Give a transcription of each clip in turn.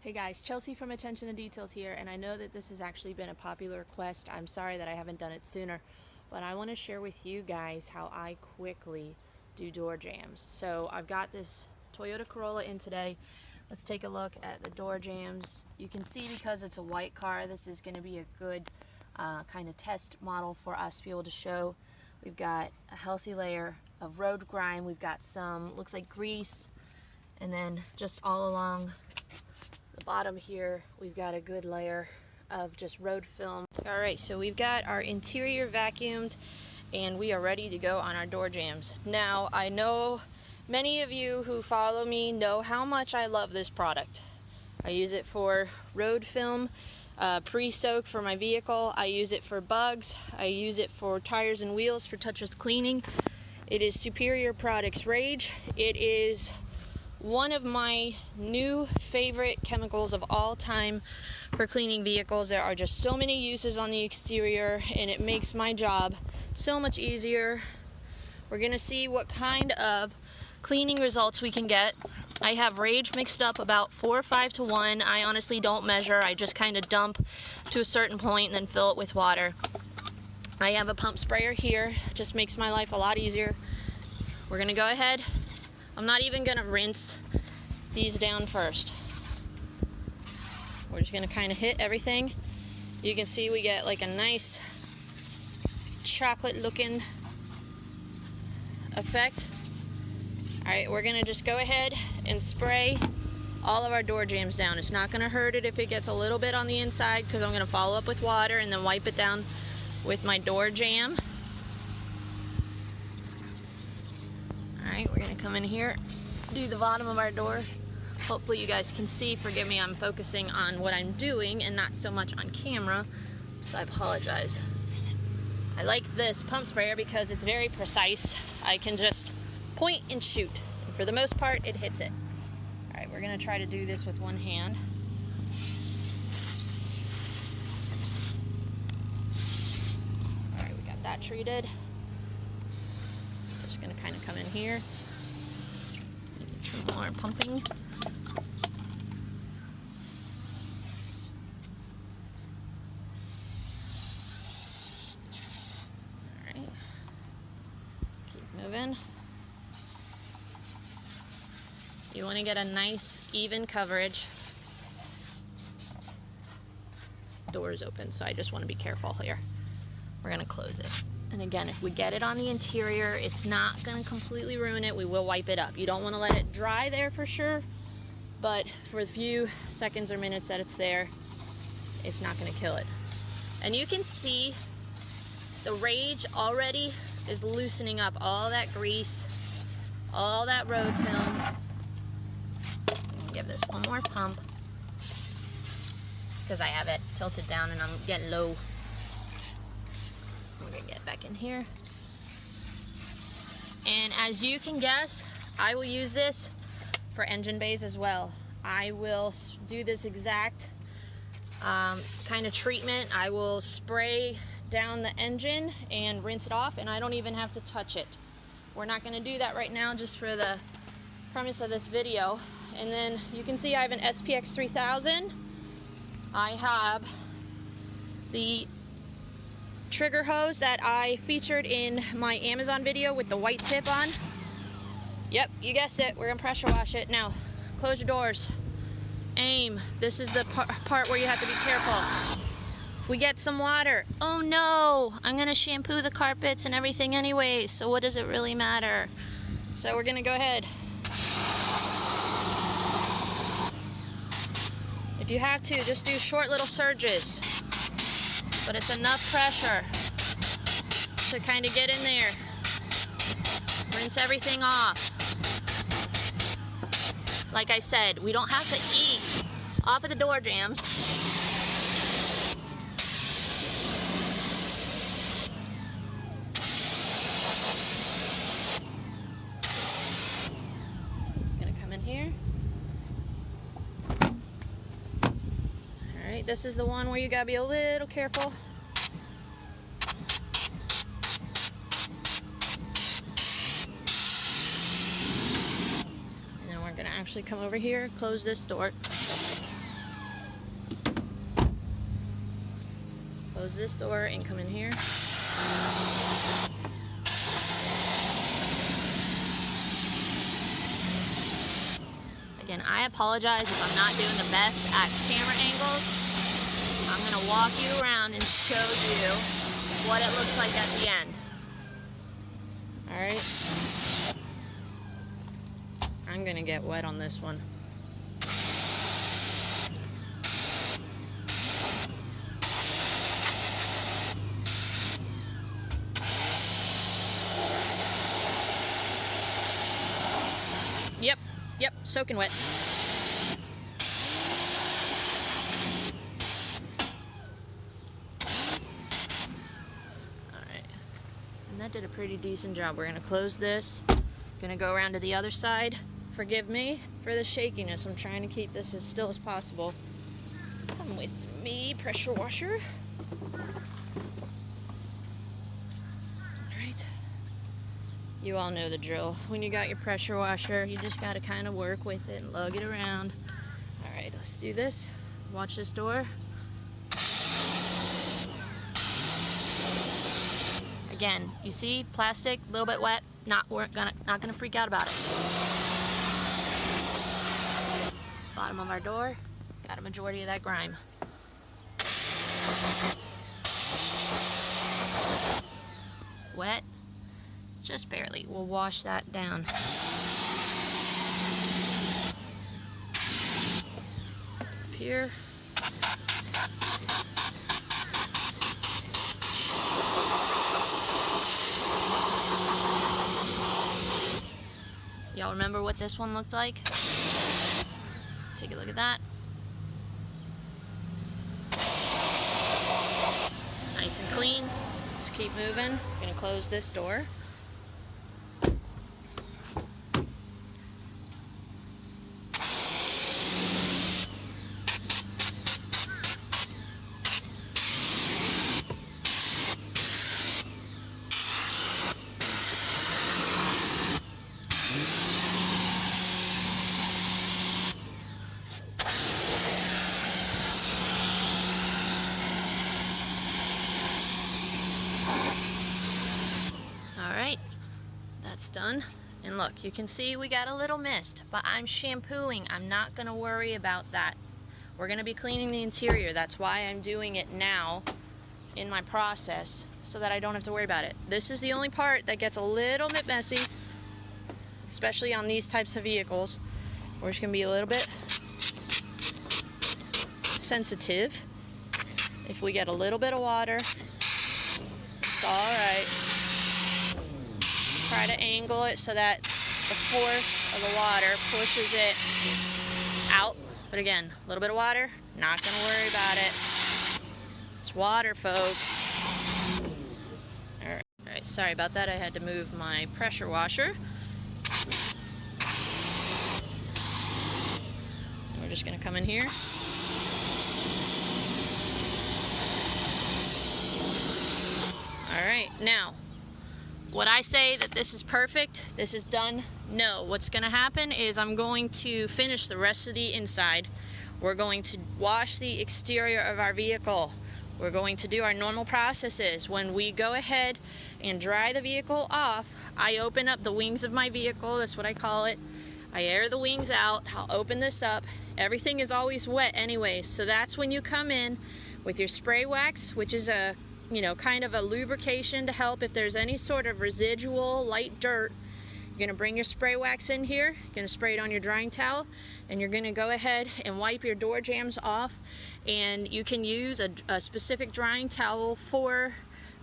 Hey guys, Chelsea from Attention to Details here, and I know that this has actually been a popular request. I'm sorry that I haven't done it sooner, but I want to share with you guys how I quickly do door jambs. So I've got this Toyota Corolla in today. Let's take a look at the door jambs. You can see because it's a white car, this is going to be a good kind of test model for us to be able to show. We've got a healthy layer of road grime. We've got some, looks like grease, and then just all along the bottom here we've got a good layer of just road film. Alright, so we've got our interior vacuumed and we are ready to go on our door jambs. Now I know many of you who follow me know how much I love this product. I use it for road film, pre-soak for my vehicle. I use it for bugs. I use it for tires and wheels for touchless cleaning. It is Superior Products Rage. It is one of my new favorite chemicals of all time for cleaning vehicles. There are just so many uses on the exterior and it makes my job so much easier. We're gonna see what kind of cleaning results we can get. I have Rage mixed up about 4 or 5 to 1. I honestly don't measure. I just kind of dump to a certain point and then fill it with water. I have a pump sprayer here. Just makes my life a lot easier. We're gonna go ahead. I'm not even gonna rinse these down first. We're just gonna kind of hit everything. You can see we get like a nice chocolate looking effect. Alright, we're gonna just go ahead and spray all of our door jambs down. It's not gonna hurt it if it gets a little bit on the inside because I'm gonna follow up with water and then wipe it down with my door jamb. Alright, we're going to come in here, do the bottom of our door. Hopefully you guys can see. Forgive me, I'm focusing on what I'm doing and not so much on camera, so I apologize. I like this pump sprayer because it's very precise. I can just point and shoot. And for the most part, it hits it. Alright, we're going to try to do this with one hand. Alright, we got that treated. Just gonna kind of come in here. Need some more pumping. Alright. Keep moving. You want to get a nice, even coverage. Door is open, so I just want to be careful here. We're gonna close it. And again, if we get it on the interior, it's not going to completely ruin it. We will wipe it up. You don't want to let it dry there for sure, but for the few seconds or minutes that it's there, it's not going to kill it. And you can see the Rage already is loosening up all that grease, all that road film. Give this one more pump. It's because I have it tilted down and I'm getting low. We're gonna get back in here. And as you can guess, I will use this for engine bays as well. I will do this exact kind of treatment. I will spray down the engine and rinse it off, and I don't even have to touch it. We're not gonna do that right now just for the premise of this video. And then you can see I have an SPX 3000. I have the trigger hose that I featured in my Amazon video with the white tip on. Yep, you guessed it. We're gonna pressure wash it. Now, close your doors. Aim. This is the part where you have to be careful. If we get some water, oh no, I'm gonna shampoo the carpets and everything anyway, so what does it really matter? So we're gonna go ahead. If you have to, just do short little surges. But it's enough pressure to kind of get in there. Rinse everything off. Like I said, we don't have to eat off of the door jambs. Gonna come in here. Alright, this is the one where you gotta be a little careful. And then we're gonna actually come over here, close this door. Close this door and come in here. Again, I apologize if I'm not doing the best at camera angles. I'm going to walk you around and show you what it looks like at the end. Alright. I'm going to get wet on this one. Yep, soaking wet. Alright, and that did a pretty decent job. We're going to close this. Going to go around to the other side. Forgive me for the shakiness. I'm trying to keep this as still as possible. Come with me, pressure washer. Alright. You all know the drill. When you got your pressure washer, you just got to kind of work with it and lug it around. Alright, let's do this. Watch this door. Again, you see, plastic, a little bit wet, not gonna freak out about it. Bottom of our door, got a majority of that grime. Wet. Just barely. We'll wash that down. Up here. Y'all remember what this one looked like? Take a look at that. Nice and clean. Let's keep moving. I'm gonna close this door. That's done. And look, you can see we got a little mist, but I'm shampooing. I'm not going to worry about that. We're going to be cleaning the interior. That's why I'm doing it now in my process, so that I don't have to worry about it. This is the only part that gets a little bit messy, especially on these types of vehicles. We're just going to be a little bit sensitive. If we get a little bit of water, it's all right. Try to angle it so that the force of the water pushes it out. But again, a little bit of water, not going to worry about it. It's water, folks. All right, sorry about that. I had to move my pressure washer. And we're just going to come in here. All right, now, would I say that this is perfect? This is done? No. What's going to happen is I'm going to finish the rest of the inside. We're going to wash the exterior of our vehicle. We're going to do our normal processes. When we go ahead and dry the vehicle off, I open up the wings of my vehicle. That's what I call it. I air the wings out. I'll open this up. Everything is always wet anyway, so that's when you come in with your spray wax, which is a kind of a lubrication to help if there's any sort of residual light dirt. You're going to bring your spray wax in here, you're going to spray it on your drying towel, and you're going to go ahead and wipe your door jambs off. And you can use a specific drying towel for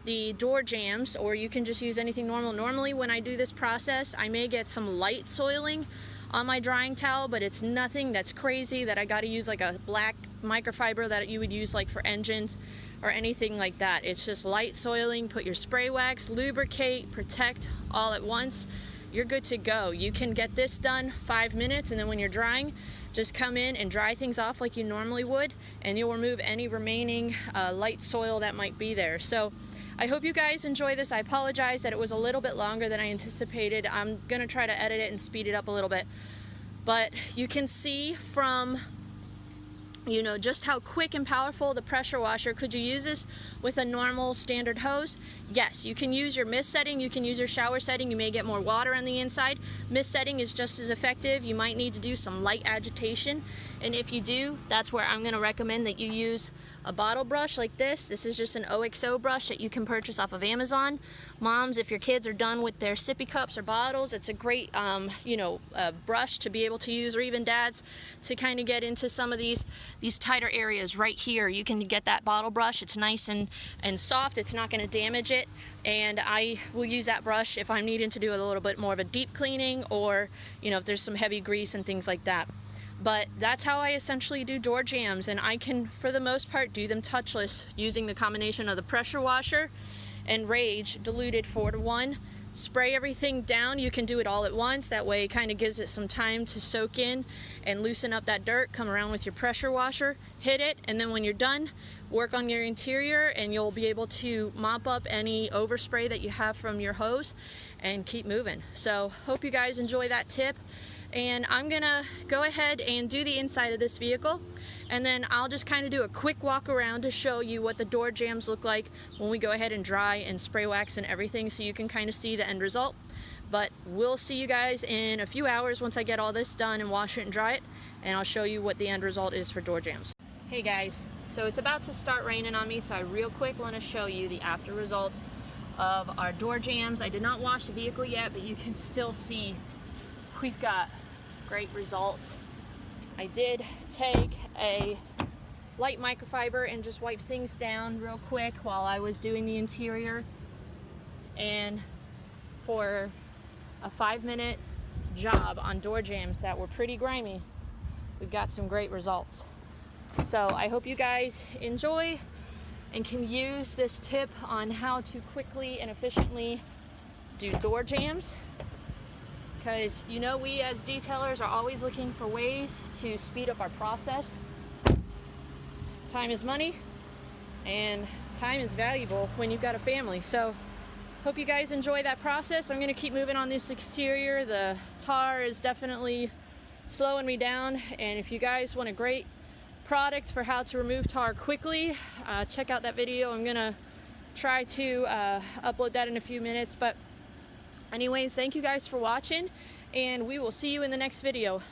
the door jambs, or you can just use anything normal. Normally when I do this process, I may get some light soiling on my drying towel, but it's nothing that's crazy that I got to use like a black microfiber that you would use like for engines or anything like that. It's just light soiling. Put your spray wax, lubricate, protect all at once. You're good to go. You can get this done 5 minutes, and then when you're drying, just come in and dry things off like you normally would, and you'll remove any remaining light soil that might be there. So I hope you guys enjoy this. I apologize that it was a little bit longer than I anticipated. I'm gonna try to edit it and speed it up a little bit. But you can see from you know, just how quick and powerful the pressure washer. Could you use this with a normal standard hose? Yes, you can use your mist setting, you can use your shower setting. You may get more water on the inside. Mist setting is just as effective. You might need to do some light agitation, and if you do, that's where I'm going to recommend that you use a bottle brush like this. This is just an OXO brush that you can purchase off of Amazon. Moms, if your kids are done with their sippy cups or bottles, it's a great you know, brush to be able to use, or even dads, to kind of get into some of these tighter areas right here. You can get that bottle brush. It's nice and soft. It's not going to damage it, and I will use that brush if I'm needing to do a little bit more of a deep cleaning, or you know, if there's some heavy grease and things like that. But that's how I essentially do door jambs, and I can, for the most part, do them touchless using the combination of the pressure washer and Rage diluted 4:1. Spray everything down. You can do it all at once. That way it kind of gives it some time to soak in and loosen up that dirt. Come around with your pressure washer, hit it, and then when you're done, work on your interior, and you'll be able to mop up any overspray that you have from your hose and keep moving. So hope you guys enjoy that tip. And I'm gonna go ahead and do the inside of this vehicle, and then I'll just kind of do a quick walk around to show you what the door jambs look like when we go ahead and dry and spray wax and everything, so you can kind of see the end result. But we'll see you guys in a few hours once I get all this done and wash it and dry it, and I'll show you what the end result is for door jambs. Hey guys, so it's about to start raining on me, so I real quick want to show you the after result of our door jambs. I did not wash the vehicle yet, but you can still see we've got great results. I did take a light microfiber and just wipe things down real quick while I was doing the interior, and for a 5-minute job on door jambs that were pretty grimy, we've got some great results. So I hope you guys enjoy and can use this tip on how to quickly and efficiently do door jambs, because you know, we as detailers are always looking for ways to speed up our process. Time is money, and time is valuable when you've got a family. So hope you guys enjoy that process. I'm going to keep moving on this exterior. The tar is definitely slowing me down, and if you guys want a great product for how to remove tar quickly, check out that video. I'm going to try to upload that in a few minutes. But anyways, thank you guys for watching, and we will see you in the next video.